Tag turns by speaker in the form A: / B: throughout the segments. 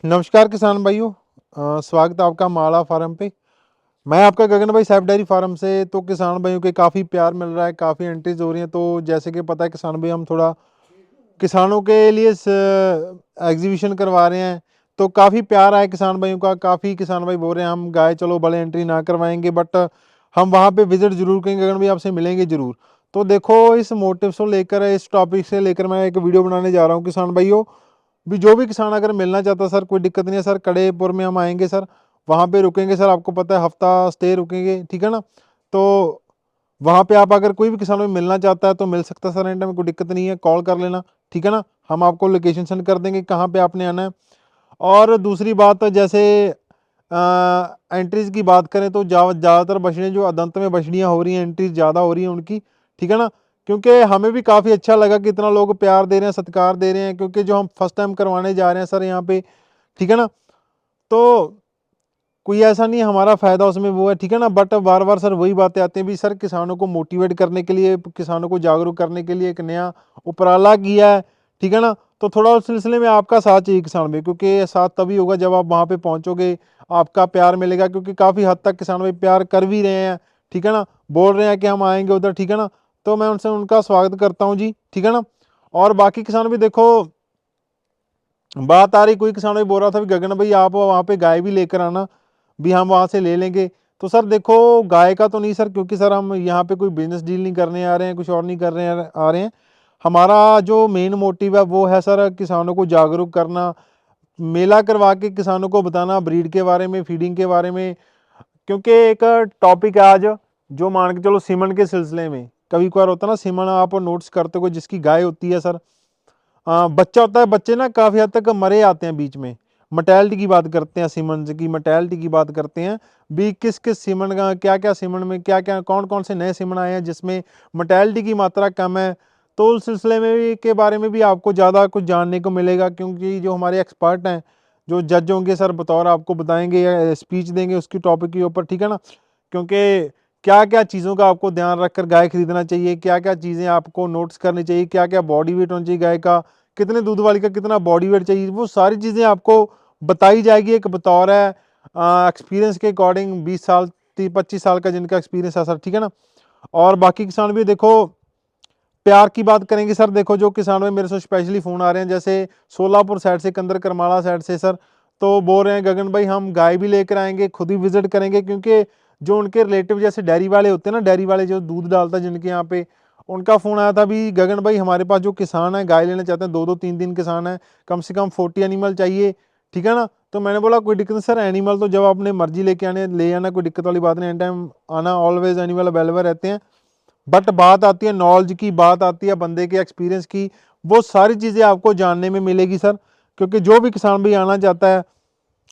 A: नमस्कार किसान भाइयों। स्वागत है आपका माला फार्म पे। मैं आपका गगन भाई सैफ डेयरी फार्म से। तो किसान भाइयों के काफ़ी प्यार मिल रहा है, काफ़ी एंट्रीज हो रही हैं। तो जैसे कि पता है किसान भाई, हम थोड़ा किसानों के लिए एग्जीबिशन करवा रहे हैं। तो काफ़ी प्यार आया किसान भाइयों का। काफ़ी किसान भाई बोल रहे हैं हम गाय चलो बड़े एंट्री ना करवाएंगे, बट हम वहाँ पे विजिट जरूर करेंगे, गगन भाई आपसे मिलेंगे जरूर। तो देखो, इस मोटिव से लेकर, इस टॉपिक से लेकर मैं एक वीडियो बनाने जा रहा हूँ किसान भाइयों। भी जो भी किसान अगर मिलना चाहता है सर, कोई दिक्कत नहीं है सर। कड़ेपुर में हम आएंगे सर, वहाँ पे रुकेंगे सर। आपको पता है हफ्ता स्टे रुकेंगे, ठीक है ना। तो वहाँ पे आप अगर कोई भी किसान में मिलना चाहता है तो मिल सकता है सर। एंड में कोई दिक्कत नहीं है, कॉल कर लेना, ठीक है ना। हम आपको लोकेशन सेंड कर देंगे कहाँ पे आपने आना है। और दूसरी बात, जैसे एंट्रीज की बात करें तो ज़्यादातर बछड़ियाँ जो अदंत में बछड़ियाँ हो रही हैं, एंट्रीज ज़्यादा हो रही हैं उनकी, ठीक है ना। क्योंकि हमें भी काफ़ी अच्छा लगा कि इतना लोग प्यार दे रहे हैं, सत्कार दे रहे हैं, क्योंकि जो हम फर्स्ट टाइम करवाने जा रहे हैं सर यहाँ पे, ठीक है ना। तो कोई ऐसा नहीं है हमारा फ़ायदा उसमें वो है, ठीक है ना। बट बार बार सर वही बातें आती हैं भी सर, किसानों को मोटिवेट करने के लिए, किसानों को जागरूक करने के लिए एक नया उपराला किया है, ठीक है ना। तो थोड़ा उस सिलसिले में आपका साथ चाहिए किसान भाई, क्योंकि साथ तभी होगा जब आप वहाँ पे पहुँचोगे, आपका प्यार मिलेगा। क्योंकि काफ़ी हद तक किसान भाई प्यार कर भी रहे हैं, ठीक है ना। बोल रहे हैं कि हम आएंगे उधर, ठीक है ना। तो मैं उनसे उनका स्वागत करता हूँ जी, ठीक है ना। और बाकी किसान भी देखो, बात आ रही, कोई किसान भी बोल रहा था भी गगन भाई आप वहाँ पे गाय भी लेकर आना, भी हम वहाँ से ले लेंगे। तो सर देखो, गाय का तो नहीं सर, क्योंकि सर हम यहाँ पे कोई बिजनेस डील नहीं करने आ रहे हैं, कुछ और नहीं कर रहे हैं आ रहे हैं। हमारा जो मेन मोटिव है वो है सर, किसानों को जागरूक करना, मेला करवा के किसानों को बताना ब्रीड के बारे में, फीडिंग के बारे में। क्योंकि एक टॉपिक है आज, जो मान के चलो सीमन के सिलसिले में, कभी कभार होता है ना सीमन, आप नोट्स करते हो जिसकी गाय होती है सर, बच्चा होता है, बच्चे ना काफ़ी हद तक मरे आते हैं बीच में। मर्टेलिटी की बात करते हैं, सीमन की मर्टेलिटी की बात करते हैं भी, किस किस सीमन का क्या क्या, सीमन में क्या क्या, कौन कौन से नए सीमन आए हैं जिसमें मर्टेलिटी की मात्रा कम है। तो उस सिलसिले में भी के बारे में भी आपको ज़्यादा कुछ जानने को मिलेगा, क्योंकि जो हमारे एक्सपर्ट हैं, जो जज होंगे सर, बतौर आपको बताएंगे या स्पीच देंगे उसकी टॉपिक के ऊपर, ठीक है ना। क्योंकि क्या क्या चीज़ों का आपको ध्यान रखकर गाय खरीदना चाहिए, क्या क्या चीज़ें आपको नोट्स करनी चाहिए, क्या क्या बॉडी वेट होना चाहिए गाय का, कितने दूध वाली का कितना बॉडी वेट चाहिए, वो सारी चीज़ें आपको बताई जाएगी एक बतौर है एक्सपीरियंस के अकॉर्डिंग। 20 साल 25 साल का जिनका एक्सपीरियंस है सर, ठीक है ना। और बाकी किसान भी देखो, प्यार की बात करेंगे सर। देखो, जो किसान में मेरे से स्पेशली फ़ोन आ रहे हैं, जैसे सोलापुर साइड से, कंदर करमाला साइड से सर, तो बोल रहे हैं गगन भाई हम गाय भी लेकर आएंगे, खुद ही विजिट करेंगे। क्योंकि जो उनके रिलेटिव जैसे डेयरी वाले होते हैं ना, डेयरी वाले जो दूध डालता है जिनके यहाँ पे, उनका फ़ोन आया था भी गगन भाई हमारे पास जो किसान है गाय लेना चाहते हैं, 2-2 3 दिन किसान है, कम से कम 40 एनिमल चाहिए, ठीक है ना। तो मैंने बोला कोई दिक्कत नहीं सर, एनिमल तो जब आपने मर्जी लेके आने ले आना, कोई दिक्कत वाली बात नहीं, एनी टाइम आना, ऑलवेज एनिमल अवेलेबल रहते हैं। बट बात आती है नॉलेज की, बात आती है बंदे के एक्सपीरियंस की, वो सारी चीज़ें आपको जानने में मिलेगी सर। क्योंकि जो भी किसान भाई आना चाहता है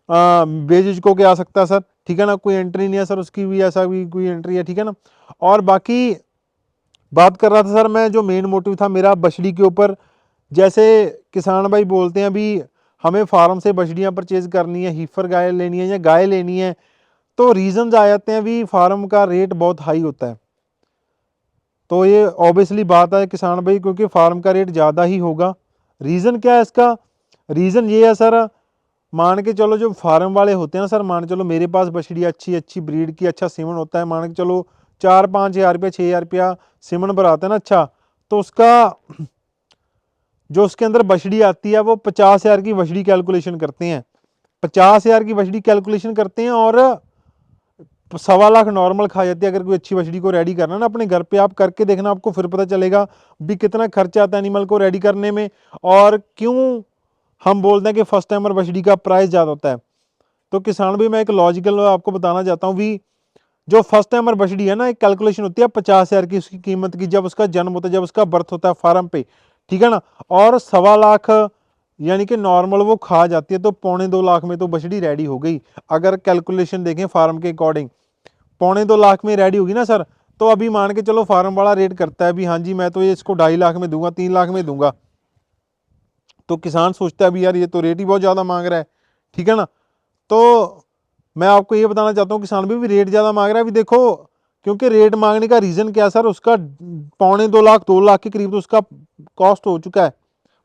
A: बेझिझक होके आ सकता है सर, ठीक है ना। कोई एंट्री नहीं है सर उसकी भी, ऐसा भी कोई एंट्री है, ठीक है ना। और बाकी बात कर रहा था सर मैं, जो मेन मोटिव था मेरा बछड़ी के ऊपर। जैसे किसान भाई बोलते हैं अभी हमें फार्म से बछड़ियाँ परचेज करनी है, हीफर गाय लेनी है या गाय लेनी है, तो रीजंस आ जाते हैं अभी फार्म का रेट बहुत हाई होता है। तो ये ऑब्वियसली बात है किसान भाई, क्योंकि फार्म का रेट ज़्यादा ही होगा। रीज़न क्या है इसका? रीज़न ये है सर, मान के चलो जो फार्म वाले होते हैं ना सर, मान के चलो मेरे पास बछड़ी अच्छी अच्छी ब्रीड की, अच्छा सीमन होता है, मान के चलो 4-5 हज़ार रुपया 6 हज़ार रुपया सीमन भराते हैं ना, अच्छा। तो उसका जो उसके अंदर बछड़ी आती है वो 50 हज़ार की बछड़ी कैलकुलेशन करते हैं, 50 हज़ार की बछड़ी कैलकुलेशन करते हैं। और 1.25 लाख नॉर्मल खा जाती है। अगर कोई अच्छी बछड़ी को रेडी करना ना अपने घर पे, आप करके देखना, आपको फिर पता चलेगा भी कितना खर्चा आता है एनिमल को रेडी करने में, और क्यों हम बोलते हैं कि फर्स्ट टाइमर बछड़ी का प्राइस ज़्यादा होता है। तो किसान भी मैं एक लॉजिकल आपको बताना चाहता हूँ भी, जो फर्स्ट टाइमर बछड़ी है ना, एक कैलकुलेशन होती है 50 हज़ार की उसकी कीमत की, जब उसका जन्म होता है, जब उसका बर्थ होता है फार्म पे, ठीक है ना। और 1.25 लाख यानी कि नॉर्मल वो खा जाती है, तो 1.25-2 लाख में तो बछड़ी रेडी हो गई। अगर कैलकुलेशन देखें फार्म के अकॉर्डिंग, 1.25-2 लाख में रेडी होगी ना सर। तो अभी मान के चलो फार्म वाला रेट करता है भी, हाँ जी मैं तो ये इसको 2.5 लाख में दूंगा, 3 लाख में दूंगा। तो किसान सोचता है भी यार ये तो रेट ही बहुत ज़्यादा मांग रहा है, ठीक है ना। तो मैं आपको ये बताना चाहता हूँ किसान भी रेट ज़्यादा मांग रहा है। अभी देखो, क्योंकि रेट मांगने का रीज़न क्या है सर, उसका 1.25-2 लाख 2 लाख के करीब तो उसका कॉस्ट हो चुका है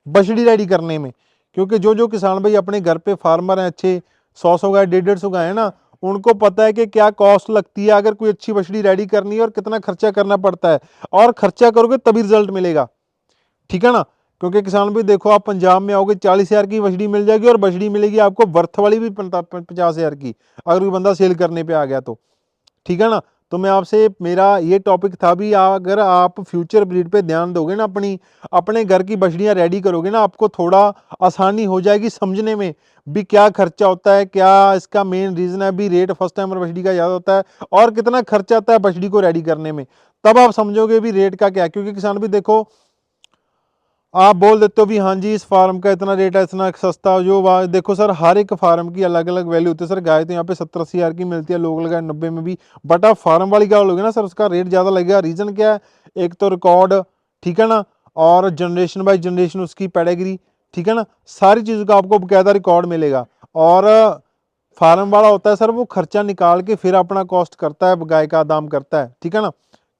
A: बछड़ी रेडी करने में। क्योंकि जो जो किसान भाई अपने घर पे फार्मर हैं अच्छे, 100 गाय 150 गाय है ना, उनको पता है कि क्या कॉस्ट लगती है अगर कोई अच्छी बछड़ी रेडी करनी है और कितना खर्चा करना पड़ता है, और खर्चा करोगे तभी रिजल्ट मिलेगा, ठीक है ना। क्योंकि किसान भाई देखो, आप पंजाब में आओगे 40,000 की बछड़ी मिल जाएगी, और बछड़ी मिलेगी आपको वर्थ वाली भी 50,000 की, अगर कोई बंदा सेल करने पे आ गया तो, ठीक है ना। तो मैं आपसे, मेरा ये टॉपिक था भी, अगर आप फ्यूचर ब्रीड पे ध्यान दोगे ना, अपने घर की बछड़ियां रेडी करोगे ना, आपको थोड़ा आसानी हो जाएगी समझने में भी क्या खर्चा होता है, क्या इसका मेन रीजन है भी, रेट फर्स्ट टाइमर बछड़ी का ज़्यादा होता है, और कितना खर्चा आता है बछड़ी को रेडी करने में, तब आप समझोगे भी रेट का क्या है। क्योंकि किसान भी देखो, आप बोल देते हो भी हाँ जी इस फार्म का इतना रेट है, इतना सस्ता, देखो सर, हर एक फार्म की अलग अलग वैल्यू होती है सर। गाय तो यहाँ पे 70-80 हज़ार की मिलती है, लोग लगाए 90 में भी, बट आप फार्म वाली गाय लोगे ना सर, उसका रेट ज़्यादा लगेगा। रीज़न क्या है, एक तो रिकॉर्ड, ठीक है ना, और जनरेशन बाई जनरेशन उसकी पेडिग्री, ठीक है ना, सारी चीज़ों का आपको बकायदा रिकॉर्ड मिलेगा। और फार्म वाला होता है सर, वो खर्चा निकाल के फिर अपना कॉस्ट करता है, गाय का दाम करता है, ठीक है ना।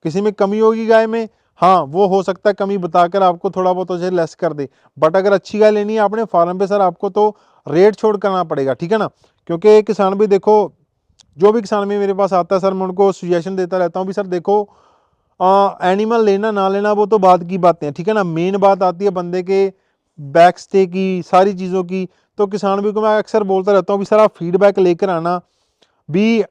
A: किसी में कमी होगी गाय में, हाँ वो हो सकता है कमी बताकर आपको थोड़ा बहुत उसे लेस कर दे, बट अगर अच्छी गाय लेनी है आपने फार्म पे सर, आपको तो रेट छोड़ करना पड़ेगा, ठीक है ना। क्योंकि किसान भी देखो, जो भी किसान भी मेरे पास आता है सर, मैं उनको सजेशन देता रहता हूँ भी सर देखो, एनिमल लेना ना लेना वो तो बात की बातें हैं, ठीक है ना। मेन बात आती है बंदे के बैक स्टे की, सारी चीज़ों की। तो किसान भी को मैं अक्सर बोलता रहता हूँ भी सर, आप फीडबैक लेकर आना भी,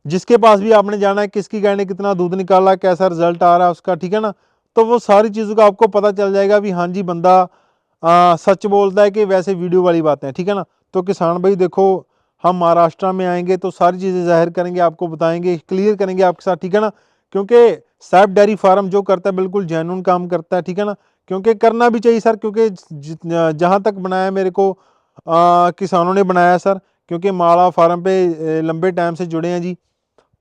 A: जिसके पास भी आपने जाना है, किसकी गाय ने कितना दूध निकाला, कैसा रिजल्ट आ रहा है उसका, ठीक है ना। तो वो सारी चीज़ों का आपको पता चल जाएगा भी हाँ जी बंदा सच बोलता है कि वैसे वीडियो वाली बातें हैं, ठीक है ना। तो किसान भाई देखो, हम महाराष्ट्र में आएंगे तो सारी चीज़ें जाहिर करेंगे, आपको बताएंगे, क्लियर करेंगे आपके साथ, ठीक है ना। क्योंकि सैफ डेयरी फार्म जो करता है बिल्कुल जेन्युइन काम करता है, ठीक है ना। क्योंकि करना भी चाहिए सर, क्योंकि जहाँ तक बनाया मेरे को किसानों ने बनाया सर, क्योंकि माला फार्म पे लंबे टाइम से जुड़े हैं जी,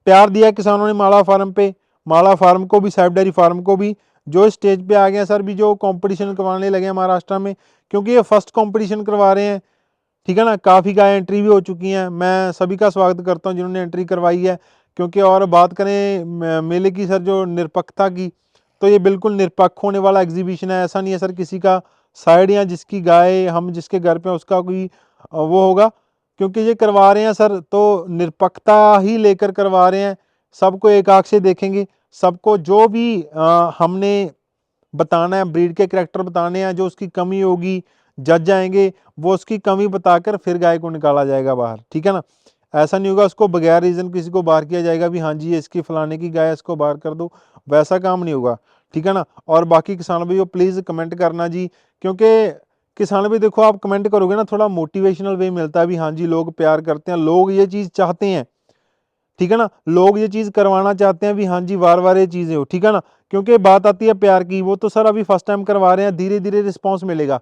A: प्यार दिया किसानों ने माला फार्म पे, माला फार्म को भी, सैफ डेयरी फार्म को भी। जो स्टेज पे आ गए सर भी, जो कंपटीशन करवाने लगे हैं महाराष्ट्र में, क्योंकि ये फर्स्ट कंपटीशन करवा रहे हैं, ठीक है ना। काफ़ी गाय एंट्री भी हो चुकी हैं, मैं सभी का स्वागत करता हूं जिन्होंने एंट्री करवाई है। क्योंकि और बात करें मेले की सर, जो निरपक्षता की, तो ये बिल्कुल निरपक्ष होने वाला एग्जीबिशन है। ऐसा नहीं है सर किसी का साइड, या जिसकी गाय हम जिसके घर पे उसका कोई वो होगा। क्योंकि ये करवा रहे हैं सर तो निरपक्षता ही लेकर करवा रहे हैं, सबको एक आंख से देखेंगे, सबको जो भी हमने बताना है, ब्रीड के करैक्टर बताने हैं, जो उसकी कमी होगी जज आएंगे, वो उसकी कमी बताकर फिर गाय को निकाला जाएगा बाहर, ठीक है ना। ऐसा नहीं होगा उसको बगैर रीज़न किसी को बाहर किया जाएगा भी हाँ जी ये इसकी फलाने की गाय, इसको बाहर कर दो, वैसा काम नहीं होगा, ठीक है ना। और बाकी किसान भाइयों प्लीज़ कमेंट करना जी, क्योंकि किसान भी देखो, आप कमेंट करोगे ना, थोड़ा मोटिवेशनल वे मिलता है भी हाँ जी लोग प्यार करते हैं, लोग ये चीज़ चाहते हैं, ठीक है ना। लोग ये चीज़ करवाना चाहते हैं भी हाँ जी वार वार ये चीज़ें हो, ठीक है ना। क्योंकि बात आती है प्यार की, वो तो सर अभी फर्स्ट टाइम करवा रहे हैं, धीरे धीरे रिस्पॉन्स मिलेगा,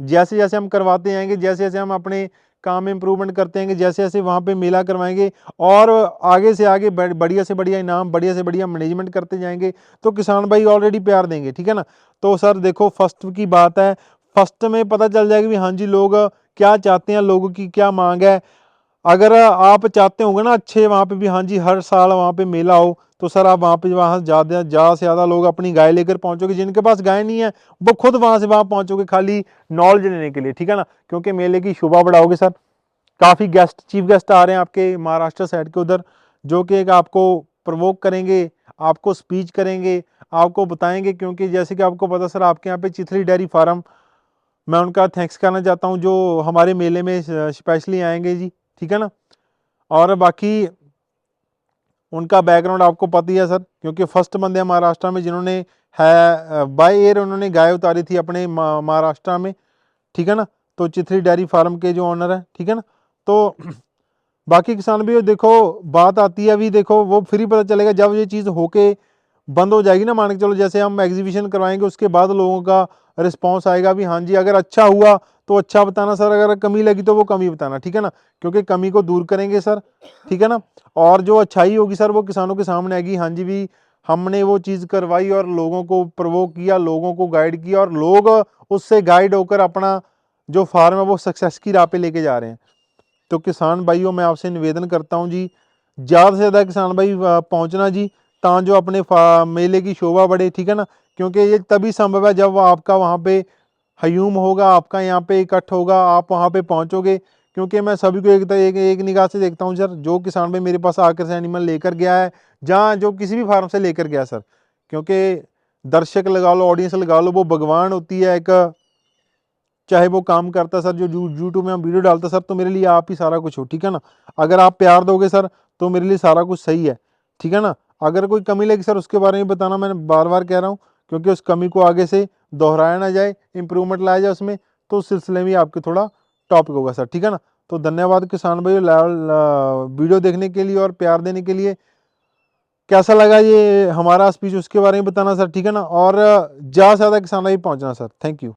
A: जैसे जैसे हम करवाते जाएंगे, जैसे जैसे हम अपने काम में इंप्रूवमेंट करते हैं, जैसे जैसे वहाँ पे मेला करवाएंगे, और आगे से आगे बढ़िया से बढ़िया इनाम, बढ़िया से बढ़िया मैनेजमेंट करते जाएंगे, तो किसान भाई ऑलरेडी प्यार देंगे, ठीक है ना। तो सर देखो, फर्स्ट की बात है, फर्स्ट में पता चल जाएगा भी हाँ जी लोग क्या चाहते हैं, लोगों की क्या मांग है। अगर आप चाहते होंगे ना अच्छे वहाँ पे भी हाँ जी हर साल वहाँ पे मेला हो, तो सर आप वहाँ ज़्यादा से ज़्यादा लोग अपनी गाय लेकर पहुँचोगे, जिनके पास गाय नहीं है वो खुद वहाँ से वहाँ पहुँचोगे खाली नॉलेज लेने के लिए, ठीक है ना। क्योंकि मेले की शोभा बढ़ाओगे सर। काफ़ी गेस्ट, चीफ गेस्ट आ रहे हैं आपके महाराष्ट्र साइड के उधर, जो कि एक आपको प्रवोक करेंगे, आपको स्पीच करेंगे, आपको बताएंगे। क्योंकि जैसे कि आपको पता सर, आपके यहाँ पे चिथरी डेयरी फार्म, मैं उनका थैंक्स करना चाहता हूँ जो हमारे मेले में स्पेशली आएंगे जी, ठीक है ना। और बाकी उनका बैकग्राउंड आपको पता ही है सर, क्योंकि फर्स्ट बंदे हैं महाराष्ट्र में जिन्होंने है बाय एयर उन्होंने गाय उतारी थी अपने महाराष्ट्र में, ठीक है ना। तो चिथरी डेयरी फार्म के जो ऑनर है, ठीक है ना। तो बाकी किसान भी देखो, बात आती है अभी देखो, वो फिर ही पता चलेगा जब ये चीज़ होके बंद हो जाएगी ना, मान के चलो जैसे हम एग्जीबिशन करवाएंगे उसके बाद लोगों का रिस्पांस आएगा भी हाँ जी अगर अच्छा हुआ तो अच्छा बताना सर, अगर कमी लगी तो वो कमी बताना, ठीक है ना। क्योंकि कमी को दूर करेंगे सर, ठीक है ना। और जो अच्छाई होगी सर वो किसानों के सामने आएगी, हाँ जी भी हमने वो चीज़ करवाई और लोगों को प्रवोक किया, लोगों को गाइड किया, और लोग उससे गाइड होकर अपना जो फार्म है वो सक्सेस की राह पे लेके जा रहे हैं। तो किसान भाइयों मैं आपसे निवेदन करता हूं जी, ज़्यादा से ज़्यादा किसान भाई पहुंचना जी, जो अपने मेले की शोभा बढ़े, ठीक है ना। क्योंकि ये तभी संभव है जब आपका वहाँ पे हयूम होगा आपका यहाँ पे इकट्ठ होगा, आप वहाँ पे पहुँचोगे। क्योंकि मैं सभी को एक निगाह से देखता हूँ सर, जो किसान भाई मेरे पास आकर से एनिमल लेकर गया है, जहाँ जो किसी भी फार्म से लेकर गया सर, क्योंकि दर्शक लगा लो, ऑडियंस लगा लो, वो भगवान होती है एक, चाहे वो काम करता सर, जो यूट्यूब में हम वीडियो डालता सर, तो मेरे लिए आप ही सारा कुछ हो, ठीक है ना। अगर आप प्यार दोगे सर तो मेरे लिए सारा कुछ सही है, ठीक है ना। अगर कोई कमी लगी सर उसके बारे में बताना, मैंने बार बार कह रहा हूँ, क्योंकि उस कमी को आगे से दोहराया ना जाए, इंप्रूवमेंट लाया जाए उसमें, तो उस सिलसिले में आपके थोड़ा टॉपिक होगा सर, ठीक है ना। तो धन्यवाद किसान भाई वीडियो देखने के लिए और प्यार देने के लिए। कैसा लगा ये हमारा स्पीच उसके बारे में बताना सर, ठीक है ना। और ज़्यादा से ज़्यादा किसान भाई पहुँचना सर। Thank you.